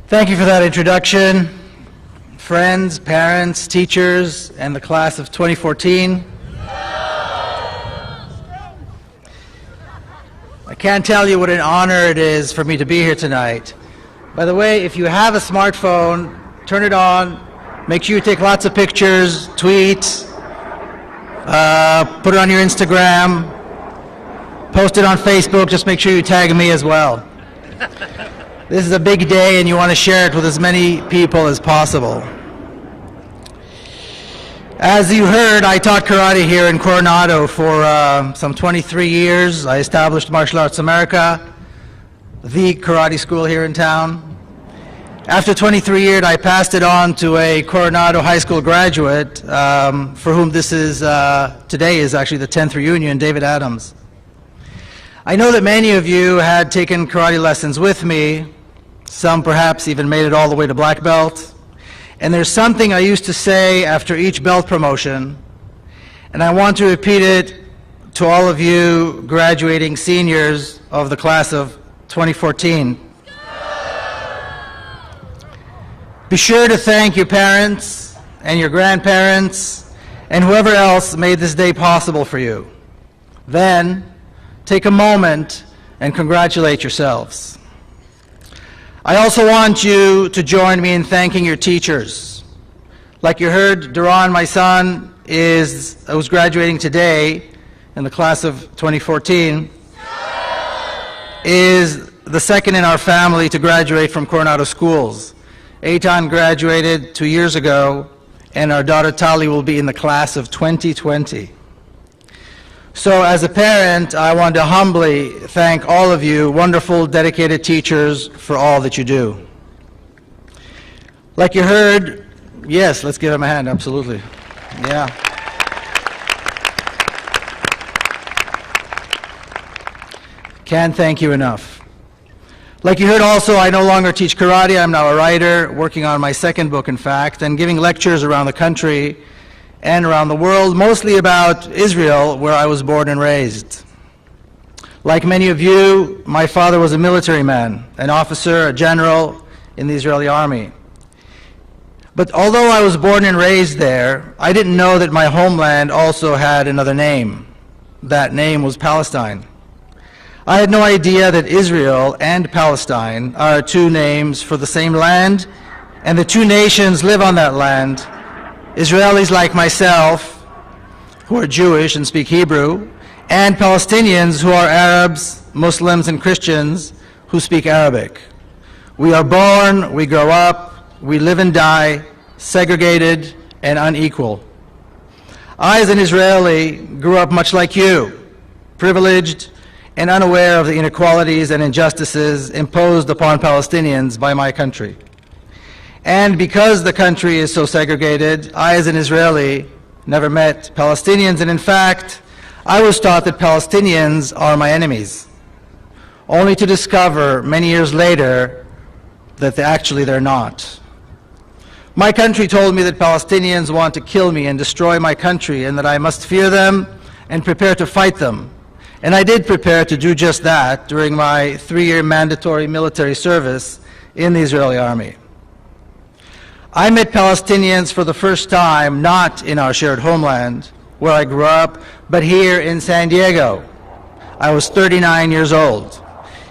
Thank you for that introduction. Friends, parents, teachers, and the class of 2014. I can't tell you what an honor it is for me to be here tonight. By the way, if you have a smartphone, turn it on, make sure you take lots of pictures, tweet, put it on your Instagram, post it on Facebook, just make sure you tag me as well. This is a big day and you want to share it with as many people as possible. As you heard, I taught karate here in Coronado for some 23 years. I established Martial Arts America, the karate school here in town. After 23 years, I passed it on to a Coronado High School graduate for whom this is, today is actually the 10th reunion, David Adams. I know that many of you had taken karate lessons with me. Some perhaps even made it all the way to black belt. And there's something I used to say after each belt promotion, and I want to repeat it to all of you graduating seniors of the class of 2014. Be sure to thank your parents and your grandparents and whoever else made this day possible for you. Then, take a moment and congratulate yourselves. I also want you to join me in thanking your teachers. Like you heard, Duran, my son, was graduating today in the class of 2014, is the second in our family to graduate from Coronado schools. Eitan graduated 2 years ago, and our daughter Tali will be in the class of 2020. So as a parent, I want to humbly thank all of you, wonderful, dedicated teachers, for all that you do. Like you heard, yes, let's give them a hand, absolutely. Yeah. Can't thank you enough. Like you heard also, I no longer teach karate. I'm now a writer, working on my second book, in fact, and giving lectures around the country and around the world, mostly about Israel, where I was born and raised. Like many of you, my father was a military man, an officer, a general in the Israeli army. But although I was born and raised there, I didn't know that my homeland also had another name. That name was Palestine. I had no idea that Israel and Palestine are two names for the same land, and the two nations live on that land. Israelis like myself, who are Jewish and speak Hebrew, and Palestinians who are Arabs, Muslims, and Christians who speak Arabic. We are born, we grow up, we live and die, segregated and unequal. I, as an Israeli, grew up much like you, privileged and unaware of the inequalities and injustices imposed upon Palestinians by my country. And because the country is so segregated, I, as an Israeli, never met Palestinians, and in fact, I was taught that Palestinians are my enemies, only to discover many years later that they're not. My country told me that Palestinians want to kill me and destroy my country, and that I must fear them and prepare to fight them. And I did prepare to do just that during my 3-year mandatory military service in the Israeli army. I met Palestinians for the first time not in our shared homeland, where I grew up, but here in San Diego. I was 39 years old.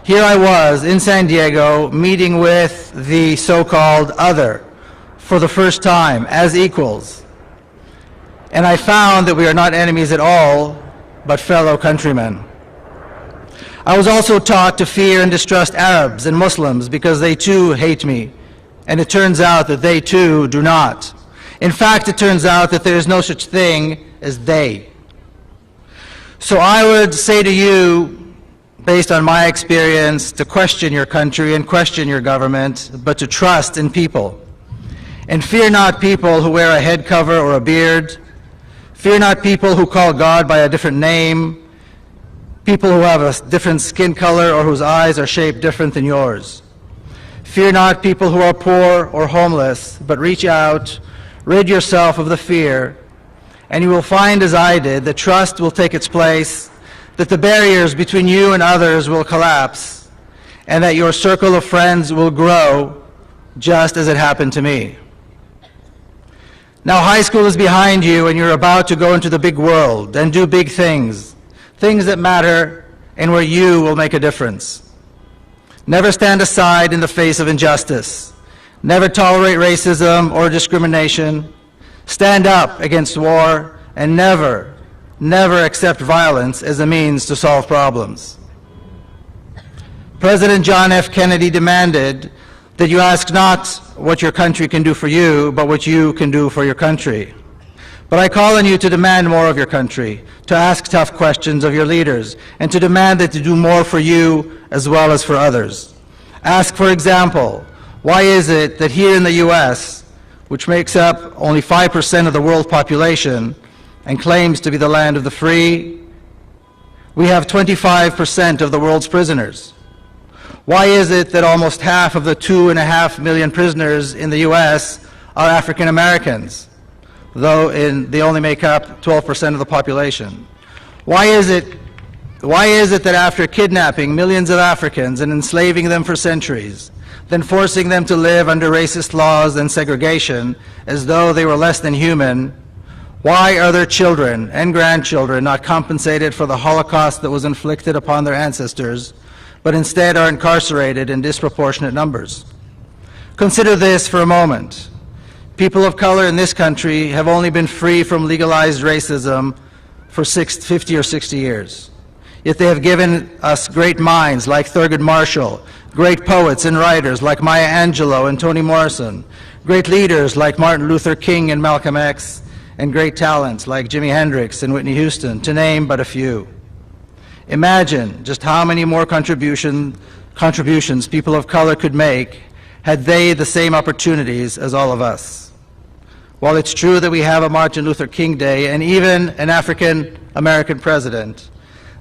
Here I was in San Diego meeting with the so-called other for the first time as equals. And I found that we are not enemies at all, but fellow countrymen. I was also taught to fear and distrust Arabs and Muslims because they too hate me. And it turns out that they too do not. In fact, it turns out that there is no such thing as they. So I would say to you, based on my experience, to question your country and question your government, but to trust in people. And fear not people who wear a head cover or a beard. Fear not people who call God by a different name. People who have a different skin color or whose eyes are shaped different than yours. Fear not people who are poor or homeless, but reach out, rid yourself of the fear, and you will find, as I did, that trust will take its place, that the barriers between you and others will collapse, and that your circle of friends will grow just as it happened to me. Now high school is behind you and you're about to go into the big world and do big things, things that matter and where you will make a difference. Never stand aside in the face of injustice. Never tolerate racism or discrimination. Stand up against war and never accept violence as a means to solve problems. President John F. Kennedy demanded that you ask not what your country can do for you, but what you can do for your country. But I call on you to demand more of your country, to ask tough questions of your leaders, and to demand that they do more for you as well as for others. Ask, for example, why is it that here in the U.S., which makes up only 5% of the world population and claims to be the land of the free, we have 25% of the world's prisoners? Why is it that almost half of the 2.5 million prisoners in the U.S. are African Americans, though they only make up 12% of the population? Why is it that after kidnapping millions of Africans and enslaving them for centuries, then forcing them to live under racist laws and segregation as though they were less than human, why are their children and grandchildren not compensated for the Holocaust that was inflicted upon their ancestors, but instead are incarcerated in disproportionate numbers? Consider this for a moment. People of color in this country have only been free from legalized racism for 50 or 60 years. Yet they have given us great minds like Thurgood Marshall, great poets and writers like Maya Angelou and Toni Morrison, great leaders like Martin Luther King and Malcolm X, and great talents like Jimi Hendrix and Whitney Houston, to name but a few. Imagine just how many more contributions people of color could make had they the same opportunities as all of us. While it's true that we have a Martin Luther King Day and even an African American president,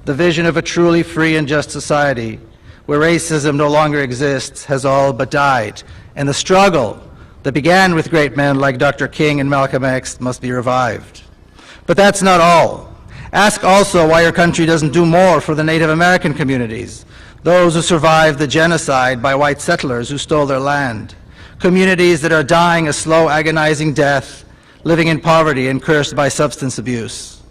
the vision of a truly free and just society where racism no longer exists has all but died, and the struggle that began with great men like Dr. King and Malcolm X must be revived. But that's not all. Ask also why your country doesn't do more for the Native American communities, those who survived the genocide by white settlers who stole their land, communities that are dying a slow, agonizing death, living in poverty and cursed by substance abuse.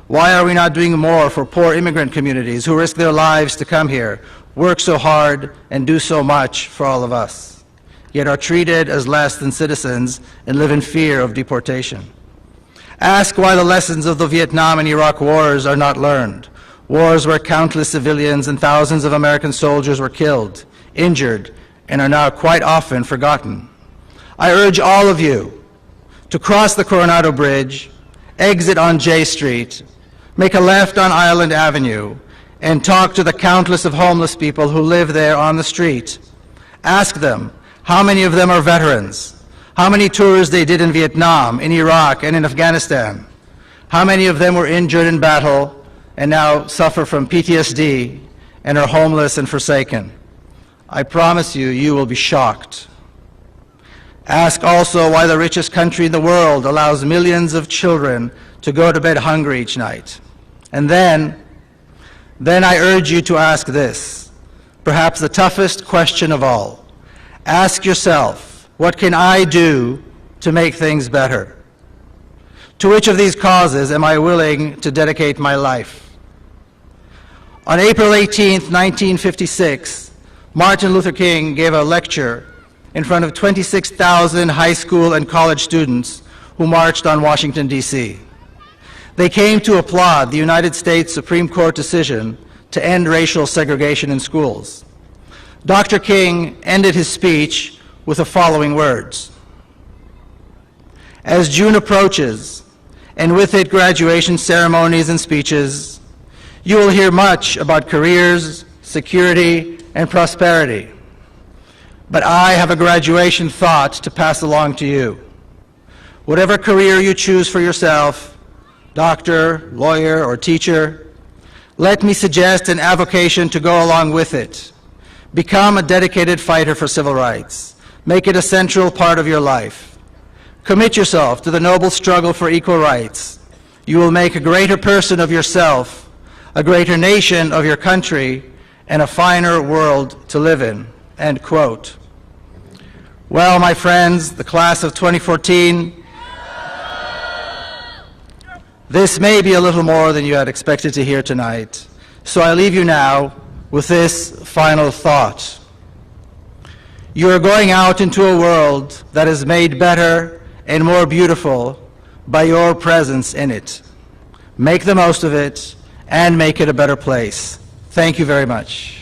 Why are we not doing more for poor immigrant communities who risk their lives to come here, work so hard, and do so much for all of us, yet are treated as less than citizens and live in fear of deportation? Ask why the lessons of the Vietnam and Iraq wars are not learned, wars where countless civilians and thousands of American soldiers were killed, injured, and are now quite often forgotten. I urge all of you to cross the Coronado Bridge, exit on J Street, make a left on Island Avenue, and talk to the countless of homeless people who live there on the street. Ask them how many of them are veterans, how many tours they did in Vietnam, in Iraq, and in Afghanistan, how many of them were injured in battle and now suffer from PTSD and are homeless and forsaken. I promise you, you will be shocked. Ask also why the richest country in the world allows millions of children to go to bed hungry each night. And then I urge you to ask this, perhaps the toughest question of all. Ask yourself, what can I do to make things better? To which of these causes am I willing to dedicate my life? On April 18, 1956, Martin Luther King gave a lecture in front of 26,000 high school and college students who marched on Washington, D.C. They came to applaud the United States Supreme Court decision to end racial segregation in schools. Dr. King ended his speech with the following words: as June approaches, and with it graduation ceremonies and speeches, you will hear much about careers, security, and prosperity. But I have a graduation thought to pass along to you. Whatever career you choose for yourself, doctor, lawyer, or teacher, let me suggest an avocation to go along with it. Become a dedicated fighter for civil rights. Make it a central part of your life. Commit yourself to the noble struggle for equal rights. You will make a greater person of yourself, a greater nation of your country, and a finer world to live in. End quote. Well, my friends, the class of 2014, this may be a little more than you had expected to hear tonight. So I leave you now with this final thought. You are going out into a world that is made better and more beautiful by your presence in it. Make the most of it and make it a better place. Thank you very much.